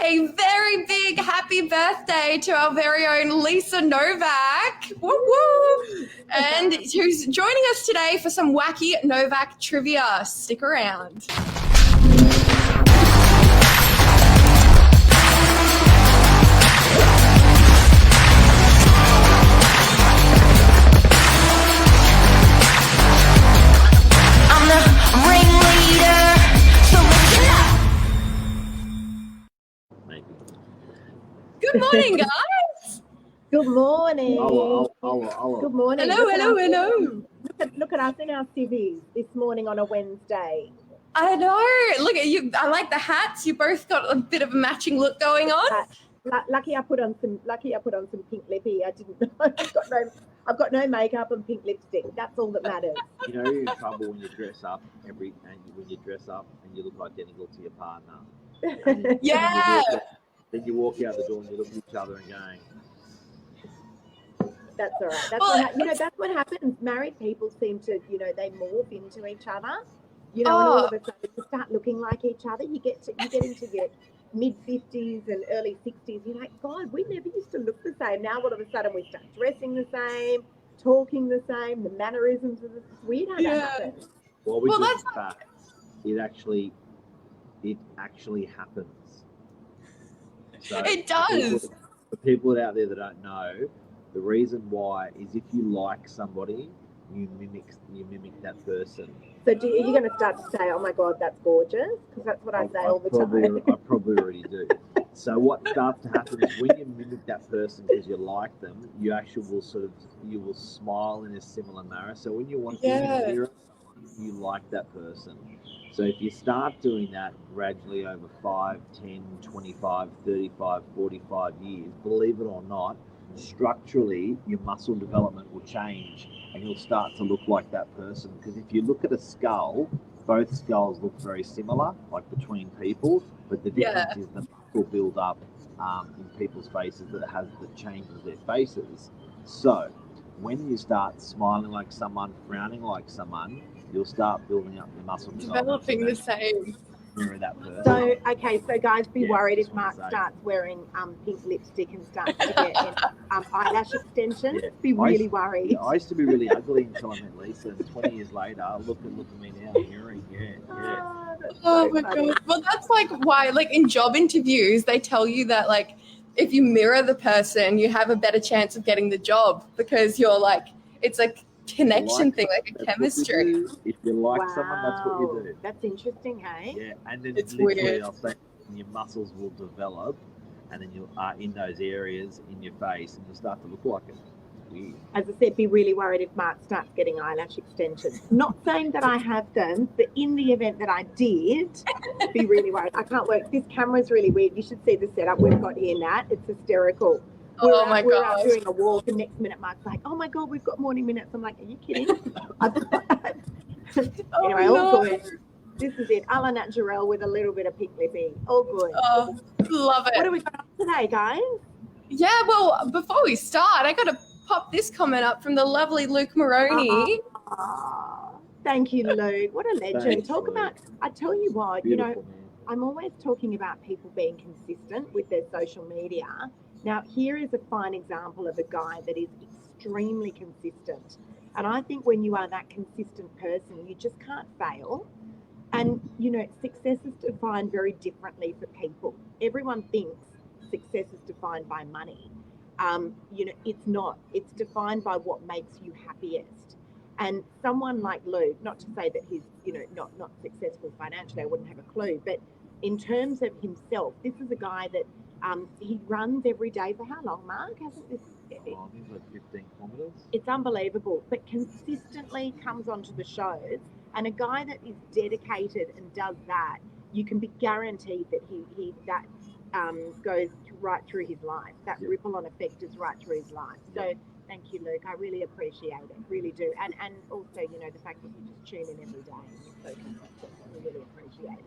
a very big happy birthday to our very own Lisa Novak. Woo woo! And who's joining us today for some Wacky Novak trivia. Stick around. Good morning, guys. Good morning. Good morning. Hello. Look at us in our civvies this morning on a Wednesday. I know. Look at you. I like the hats. You both got a bit of a matching look going on. Lucky I put on some pink lippy. I didn't know. I've got no makeup and pink lipstick. That's all that matters. You know you're in trouble when you dress up and you look identical to your partner. Yeah. Then you walk out the door and you look at each other and going. That's all right. That's what happens. Married people seem to, they morph into each other. And all of a sudden you start looking like each other. You get into your mid-50s and early 60s. You're like, God, we never used to look the same. Now all of a sudden we start dressing the same, talking the same, the mannerisms of it's weird how that happens. Well, that's fact. It actually happens. So it does. For people out there that don't know, the reason why is if you like somebody, you mimic that person. So are you going to start to say, "Oh my God, that's gorgeous"? Because that's what I say all the time. I probably already do. So what starts to happen is when you mimic that person because you like them, you actually will smile in a similar manner. So when you want to hear it, you like that person. So if you start doing that gradually over 5, 10, 25, 35, 45 years, believe it or not, structurally your muscle development will change and you'll start to look like that person. Because if you look at a skull, both skulls look very similar, like between people, but the difference is the muscle build up in people's faces that changes their faces. So when you start smiling like someone, frowning like someone, you'll start building up the muscle developing the same. Mirror that person. So guys, be worried if Mark starts wearing pink lipstick and starts to get eyelash extensions. Be really worried. I used to be really ugly until I met Lisa, and 20 years later, look at me now, hearing, Oh my God. Well, that's like why, like in job interviews, they tell you that like if you mirror the person, you have a better chance of getting the job because you're like, it's like connection thing, like a chemistry. If you like someone, that's what you do. That's interesting, hey? Yeah, and then it's literally weird. I'll say your muscles will develop, and then you are in those areas in your face, and you'll start to look like it. Weird. As I said, be really worried if Mark starts getting eyelash extensions. Not saying that I have them, but in the event that I did, be really worried. I can't work. This camera's really weird. You should see the setup we've got here, Nat. It's hysterical. We're out doing a walk, and next minute Mark's like, "Oh my God, we've got morning minutes." I'm like, "Are you kidding?" Anyway, all good. This is it, a la naturelle with a little bit of pink lippy. All good. Oh, love it. What do we got today, guys? Yeah, well, before we start, I got to pop this comment up from the lovely Luke Maroney. Thank you, Luke. What a legend. Thanks, Talk Luke. about, I tell you what, Beautiful, man. I'm always talking about people being consistent with their social media. Now, here is a fine example of a guy that is extremely consistent. And I think when you are that consistent person, you just can't fail. And, success is defined very differently for people. Everyone thinks success is defined by money. It's not. It's defined by what makes you happiest. And someone like Luke, not to say that he's, not successful financially, I wouldn't have a clue, but in terms of himself, this is a guy that he runs every day for how long, Mark? Hasn't this? I think it's like 15 kilometers. It's unbelievable, but consistently comes onto the shows. And a guy that is dedicated and does that, you can be guaranteed that he goes right through his life. That ripple on effect is right through his life. So thank you, Luke. I really appreciate it, really do. And also, the fact that you just tune in every day and you're so consistent, I really appreciate it.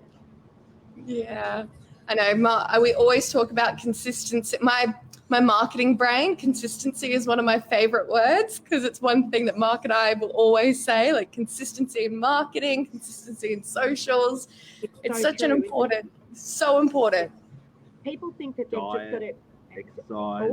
Yeah, I know. We always talk about consistency. My marketing brain, consistency is one of my favorite words because it's one thing that Mark and I will always say, like consistency in marketing, consistency in socials. It's so such true, so important. People think that they've just got to exercise,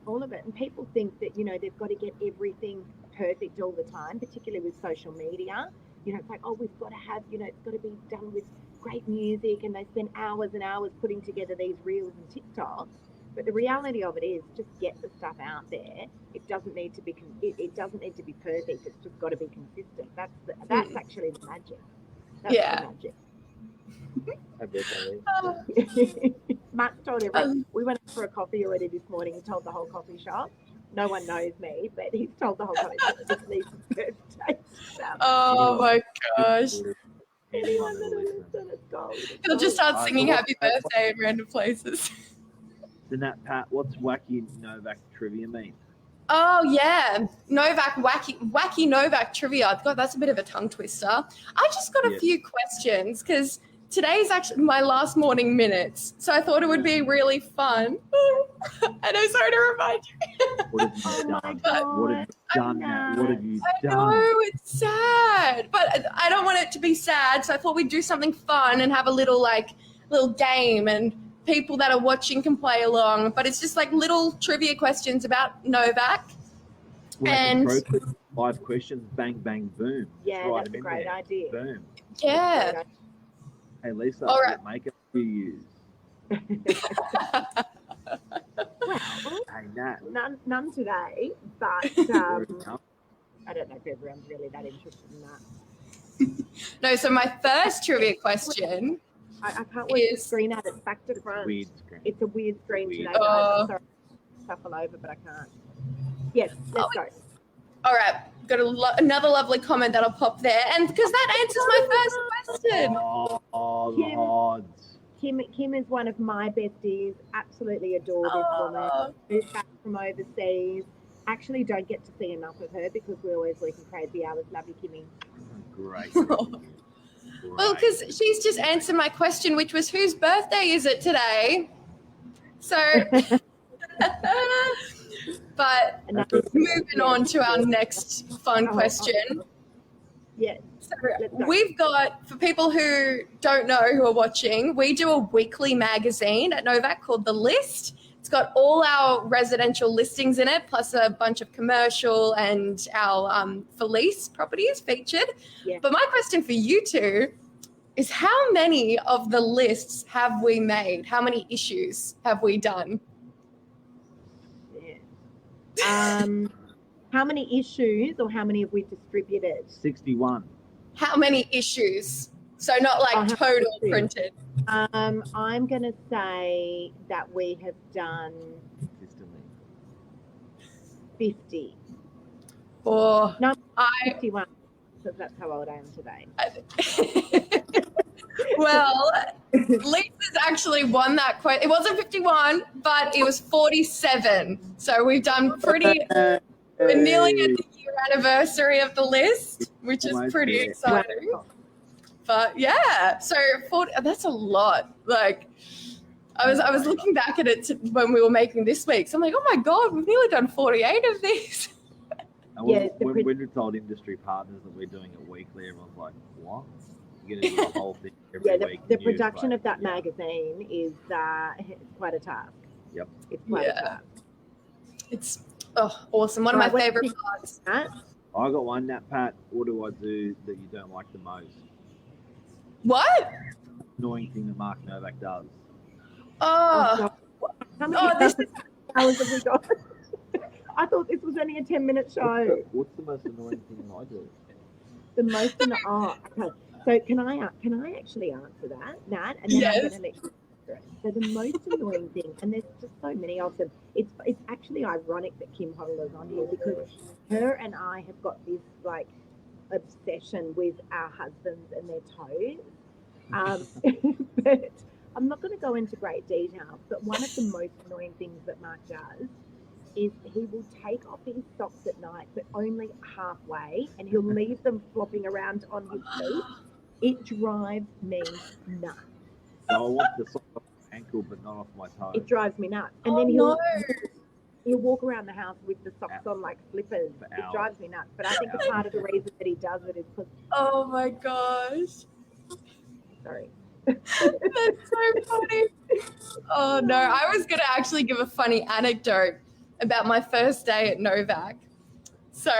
all of it. And people think that, you know, they've got to get everything perfect all the time, particularly with social media. You know, it's like, oh, we've got to have, you know, it's got to be done with great music, and they spend hours and hours putting together these reels and TikToks. But the reality of it is, just get the stuff out there. It doesn't need to be it doesn't need to be perfect. It's just got to be consistent. That's actually the magic. That's the magic. Mark's told everyone. We went for a coffee already this morning. He told the whole coffee shop. No one knows me, but he's told the whole coffee shop this is his birthday. Oh my gosh. Anyone that'll listen, it's gold. He'll just start singing happy birthday in random places. Then that, Pat, what's Wacky Novak trivia mean? Oh yeah, Wacky Novak trivia. God, that's a bit of a tongue twister. I just got a few questions because today's actually my last morning minutes, so I thought it would be really fun. And I'm sorry to remind you. What have you done? What have you done? What have you done? I know, it's sad, but I don't want it to be sad, so I thought we'd do something fun and have a little game, and people that are watching can play along. But it's just like little trivia questions about Novak. And 5 questions, bang, bang, boom. Yeah, that's a great idea. Boom. Yeah. Hey, Lisa, all right. What makeup do you use? Hey, Nat. None today, but I don't know if everyone's really that interested in that. No, so my first trivia question I can't wait to screen out. It's back to front. It's a weird screen today. Sorry, shuffle over, but I can't. Yes, let's go. All right, got another lovely comment that'll pop there, and because that answers my first question. The odds. Kim is one of my besties. Absolutely adore this woman. Moved back from overseas. Actually, don't get to see enough of her because we're always working crazy hours. Love you, Kimmy. Great. Well, because she's just answered my question, which was whose birthday is it today? So, but moving on to our next fun question. Yes. So we've got, for people who don't know who are watching, we do a weekly magazine at Novak called The List. It's got all our residential listings in it, plus a bunch of commercial and our for lease properties featured. Yeah. But my question for you two is, how many of the lists have we made? How many issues have we done? Yeah. How many issues, or how many have we distributed? 61. How many issues? So not like total printed. I'm going to say that we have done consistently 50. Or no, 51, because that's how old I am today. Well, Lisa's actually won that quote. It wasn't 51, but it was 47. So we've done pretty. We're nearly at the year anniversary of the list, which is pretty exciting. Wow. But yeah, so 40, that's a lot. Like, I was looking back at it when we were making this week. So I'm like, oh my God, we've nearly done 48 of these. And when we told industry partners that we're doing it weekly, everyone's like, what? You're going to do the whole thing every week? The production of that magazine is quite a task. Yep. It's quite a task. It's awesome. One of my favorite parts. I got one, Nat, Pat. What do I do that you don't like the most? What? Annoying thing that Mark Novak does. This is hours have we got? I thought this was only a 10-minute show. What's the most annoying thing I do? The most annoying. Okay. So can I actually answer that, Nat? And then yes. I'm going to let you answer it. So the most annoying thing, and there's just so many of them. It's actually ironic that Kim Holler's on here, because her and I have got this like obsession with our husbands and their toes. But I'm not going to go into great detail. But one of the most annoying things that Mark does is he will take off his socks at night, but only halfway, and he'll leave them flopping around on his feet. It drives me nuts. So I want the socks off my ankle, but not off my toe. It drives me nuts. And then he'll walk around the house with the socks on like slippers. It drives me nuts. But I think a part of the reason that he does it is because... Oh my gosh. Sorry. That's so funny. Oh no, I was gonna actually give a funny anecdote about my first day at Novak. So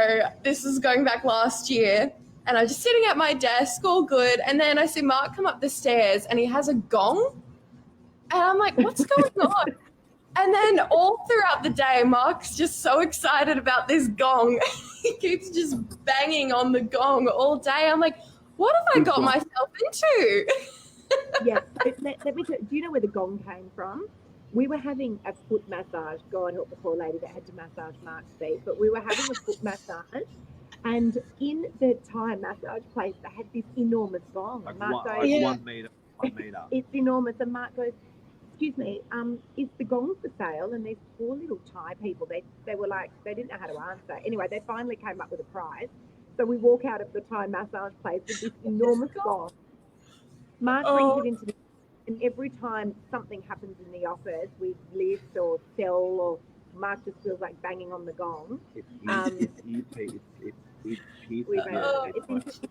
this was going back last year, and I'm just sitting at my desk, all good, and then I see Mark come up the stairs, and he has a gong, and I'm like, what's going on? And then all throughout the day, Mark's just so excited about this gong. He keeps just banging on the gong all day. I'm like, what have I got myself into? Yes. Let me tell you, do you know where the gong came from? We were having a foot massage. God help the poor lady that had to massage Mark's feet. But we were having a foot massage. And in the Thai massage place, they had this enormous gong. Like, Mark goes, 1 meter. 1 meter. It's enormous. And Mark goes, excuse me, is the gong for sale? And these poor little Thai people, they were like, they didn't know how to answer. Anyway, they finally came up with a price. So we walk out of the Thai massage place with this enormous gong. Mark brings it into the, and every time something happens in the office, we lift or sell, or Mark just feels like banging on the gong. It's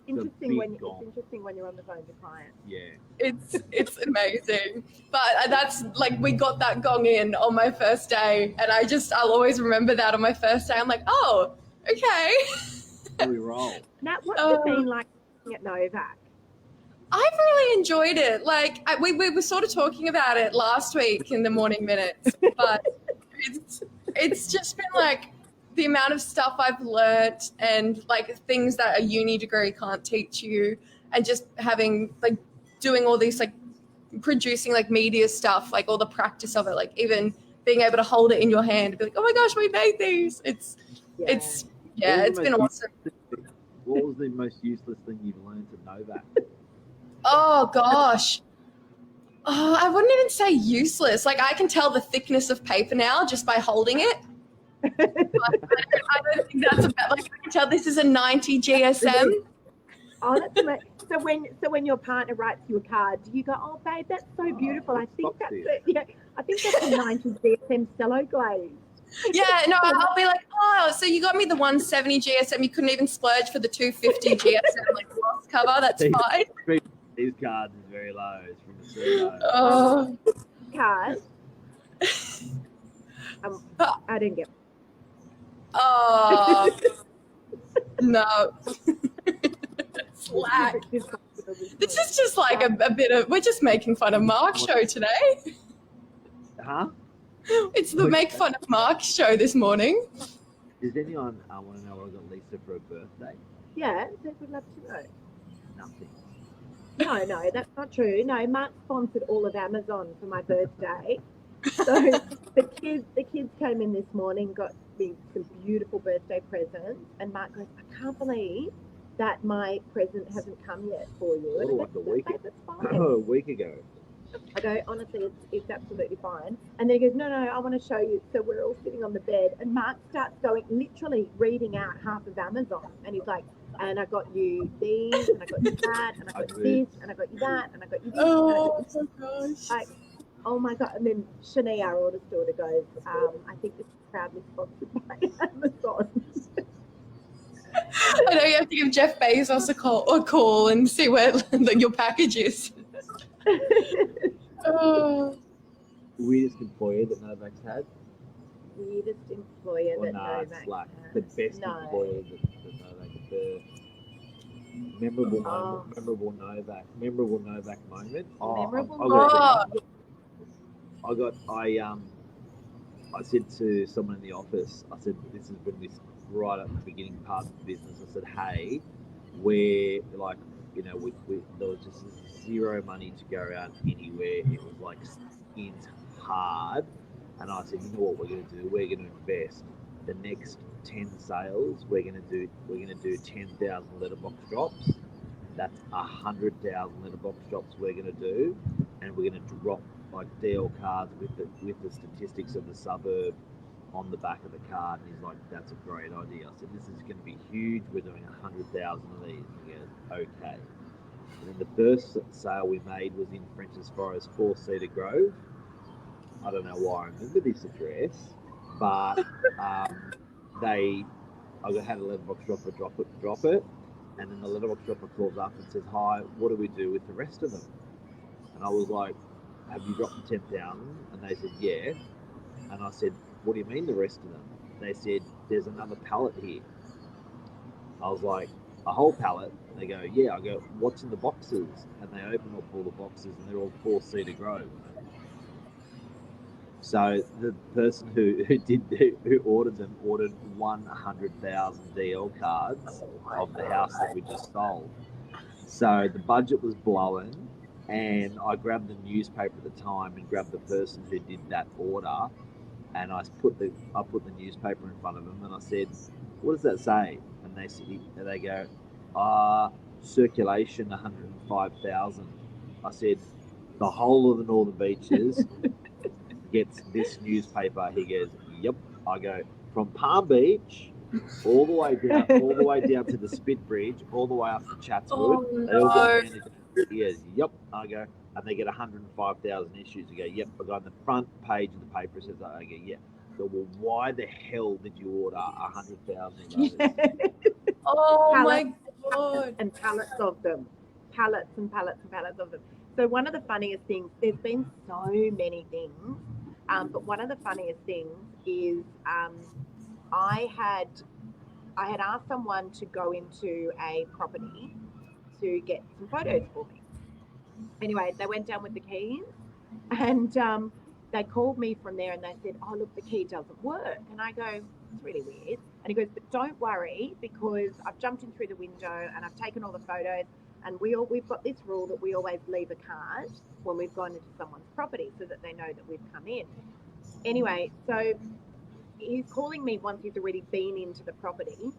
interesting when you're on the phone to clients. Yeah, it's amazing. But that's like, we got that gong in on my first day, and I'll always remember that on my first day. I'm like, oh, okay. We roll. Now, what's it been like at Novak? I've really enjoyed it. Like, we were sort of talking about it last week in the morning minutes, but it's just been like the amount of stuff I've learnt, and like things that a uni degree can't teach you, and just having like doing all these like producing like media stuff, like all the practice of it, like even being able to hold it in your hand and be like, oh my gosh, we made these. It's been awesome. What was the most useless thing you've learned at Novak? Oh gosh. Oh, I wouldn't even say useless. Like, I can tell the thickness of paper now just by holding it. But I don't think that's about, like, I can tell this is a 90 GSM. Oh, that's amazing. So when your partner writes you a card, do you go, oh babe, that's so beautiful. I think that's it. Yeah, I think that's a 90 GSM cello glaze. Yeah, no, I'll be like, oh, so you got me the 170 GSM. You couldn't even splurge for the 250 GSM like gloss cover. That's fine. These cards is very low. It's from a pseudo. Oh. Card. I didn't get. Oh. No. Slack. This is just like a bit of, we're just making fun of Mark show today. Huh? It's the make fun of Mark show this morning. Does anyone want to know what I got Lisa for her birthday? Yeah, they would love to know. Nothing. No, that's not true. No, Mark sponsored all of Amazon for my birthday. So the kids came in this morning, got me some beautiful birthday presents, and Mark goes, I can't believe that my present hasn't come yet for you. Oh, like a week ago. That's fine. A week ago. I go, honestly, it's absolutely fine. And then he goes, no, I want to show you. So we're all sitting on the bed, and Mark starts going, literally reading out half of Amazon. And he's like, and I got you these, and I got you that, and I got you this, and I got you that, and I got you this. Oh, my gosh. Like, oh my God. And then Shanae, our oldest daughter, goes, I think this is proudly sponsored by Amazon. I know you have to give Jeff Bezos a call and see where your package is. Oh. Weirdest employer that Novak's had? Weirdest employer that Novak it's like had. the best employer that Novak had. The memorable Novak moment. I said to someone in the office, I said, this is when we right at the beginning part of the business, I said, hey, we're like, you know, we there was just zero money to go around anywhere. It was like skint hard. And I said, you know what we're going to do? We're going to invest the next 10 sales. We're going to do 10,000 letterbox drops. That's 100,000 letterbox drops we're going to do, and we're going to drop like DL cards with the statistics of the suburb on the back of the card. And he's like, that's a great idea. I said, this is going to be huge. We're doing 100,000 of these. And he goes, okay. And then the first sale we made was in French's Forest, 4-seater Grove. I don't know why I remember this address, but I had a letterbox dropper drop it, and then the letterbox dropper calls up and says, hi, what do we do with the rest of them? And I was like, have you dropped the 10,000? And they said, yeah. And I said, what do you mean the rest of them? They said, there's another pallet here. I was like, a whole pallet? They go, yeah. I go, what's in the boxes? And they open up all the boxes, and they're all 4-seater Grove. So the person who ordered them ordered 100,000 DL cards of the house that we just sold. So the budget was blowing, and I grabbed the newspaper at the time and grabbed the person who did that order, and I put the newspaper in front of them, and I said, "What does that say?" And they go, circulation 105,000. I said, the whole of the Northern Beaches gets this newspaper. He goes, yep. I go, from Palm Beach all the way down to the Spit Bridge, all the way up to Chatswood. They all get handed down. He goes, yep. I go, and they get 105,000 issues. I go, yep. I go on the front page of the paper. It says, I go, yeah. So, well, why the hell did you order 100,000 of those? Oh Pallets, my God. and pallets of them. Pallets and pallets and pallets of them. So one of the funniest things, there's been so many things, but one of the funniest things is I had asked someone to go into a property to get some photos for me. Anyway, they went down with the keys, and they called me from there, and they said, oh, look, the key doesn't work. And I go, it's really weird. And he goes, but don't worry, because I've jumped in through the window and I've taken all the photos, and we've got this rule that we always leave a card when we've gone into someone's property so that they know that we've come in. Anyway, so he's calling me once he's already been into the property,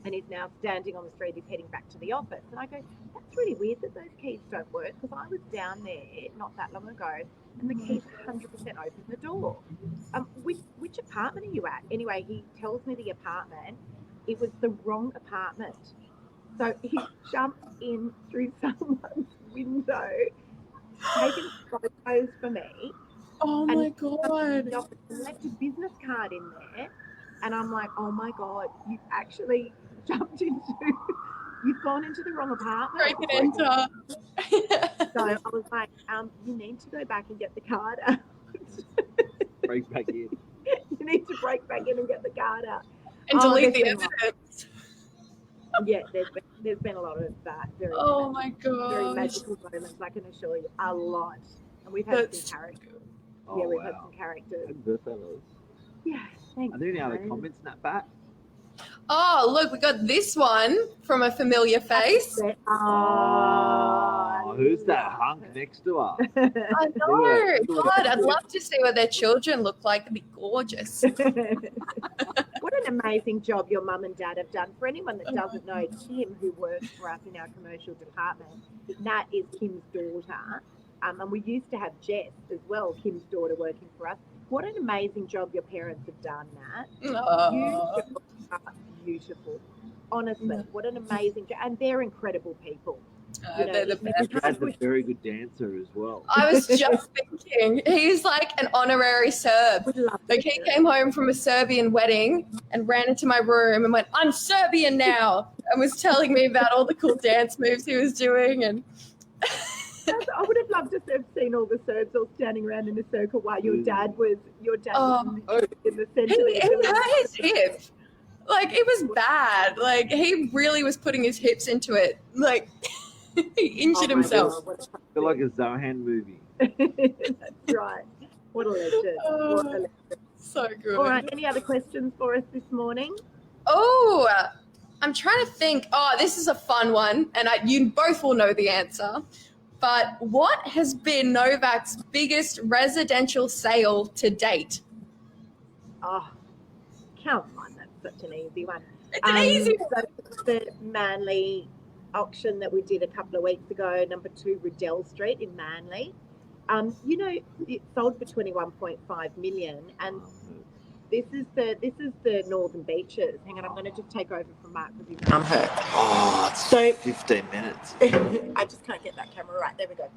and he's now standing on the street. He's heading back to the office. And I go, that's really weird that those keys don't work, because I was down there not that long ago and the keys 100% open the door. Which apartment are you at? Anyway, he tells me the apartment. It was the wrong apartment. So he jumped in through someone's window, taken photos for me. Oh my God. Left a business card in there. And I'm like, oh my God, you've actually jumped you've gone into the wrong apartment. Break and enter. So I was like, you need to go back and get the card out. Break back in. You need to break back in and get the card out. And delete the evidence. Yeah, there's been a lot of that. Very magical moments, I can assure you, a lot. And we've had some characters. Oh, yeah, we've had some characters. Happy birthday, Liz. Yeah, thanks. Are there any other comments in that back? Oh, look, we got this one from a familiar face. Oh, who's that hunk next to her? I know. God, I'd love to see what their children look like. It'd be gorgeous. What an amazing job your mum and dad have done. For anyone that doesn't know, Kim, who works for us in our commercial department, Nat is Kim's daughter. And we used to have Jess as well, Kim's daughter, working for us. What an amazing job your parents have done, Nat. Oh. You are beautiful. Honestly, what an amazing job. And they're incredible people. They're the best. Your dad's a very good dancer as well. I was just thinking, he's like an honorary Serb. Like he came home from a Serbian wedding and ran into my room and went, I'm Serbian now, and was telling me about all the cool dance moves he was doing. And I would have loved to have seen all the Serbs all standing around in a circle while your dad was in the centre. He hurt his hip. Like, it was bad. Like, he really was putting his hips into it. Like, he injured himself. I feel like a Zohan movie. That's right. What a legend. What a legend. So good. All right, any other questions for us this morning? Oh, I'm trying to think. Oh, this is a fun one, and you both will know the answer. But what has been Novak's biggest residential sale to date? Oh, come on, that's such an easy one. It's an easy one. So the Manly auction that we did a couple of weeks ago, number 2 Riddell Street in Manly. It sold for 21.5 million, and this is the Northern Beaches. Hang on, I'm going to just take over from Mark because he's hurt. Oh, it's so 15 minutes. I just can't get that camera right. There we go.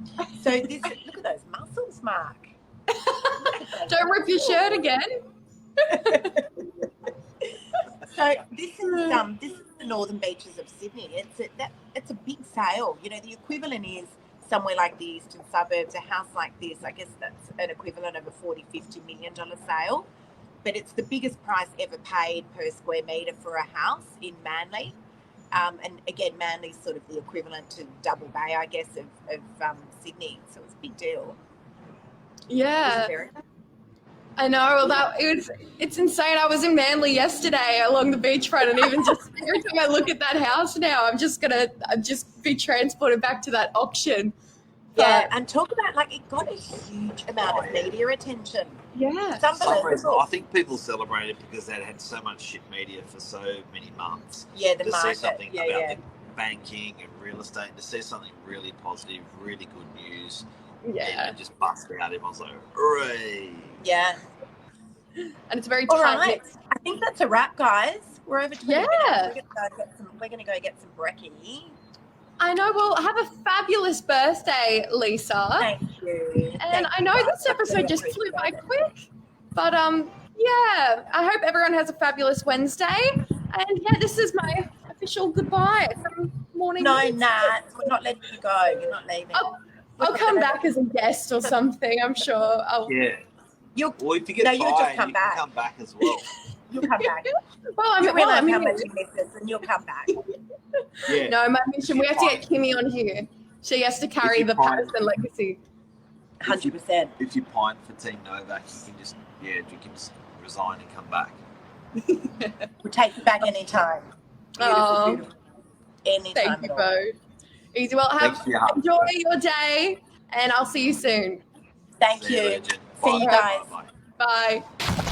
So look at those muscles, Mark. Don't rip your shirt again. So this is the Northern Beaches of Sydney. It's a big sale. The equivalent is somewhere like the eastern suburbs, a house like this, I guess that's an equivalent of a $40-50 million sale. But it's the biggest price ever paid per square metre for a house in Manly. And again, Manly's sort of the equivalent to Double Bay, I guess, of Sydney. So it's a big deal. Yeah. I know. It's insane. I was in Manly yesterday along the beachfront, and even just every time I look at that house now, I'm just be transported back to that auction. Yeah, and talk about, like, it got a huge amount of media attention. Yeah. It's unbelievable. I think people celebrated because they'd had so much shit media for so many months. Yeah, the to market. see something about the banking and real estate, to see something really positive, really good news. Yeah. And just bust out. Everyone's like, hooray. Yeah. And it's very All tight. right. I think that's a wrap, guys. We're over 20 minutes. We're going to go get some brekkie. I know. Well, have a fabulous birthday, Lisa. Thank you. And I know this episode just flew by quick, but yeah, I hope everyone has a fabulous Wednesday. And yeah, this is my official goodbye from Morning. No, Nat, we're not letting you go. You're not leaving. I'll come back as a guest or something. I'm sure. Yeah. Well, if you get you'll just tired, come you back. can come back as well. You'll come back. Well, you realise how much you miss us, and you'll come back. Yeah. No, my mission. We have to get Kimmy on here. She has to carry the Patterson legacy. 100%. If you pine for Team Novak, you can just resign and come back. We'll take you back anytime. Beautiful. Anytime. Thank you both. Easy. Well, enjoy your day, and I'll see you soon. Thank you. See you guys. Bye. Bye.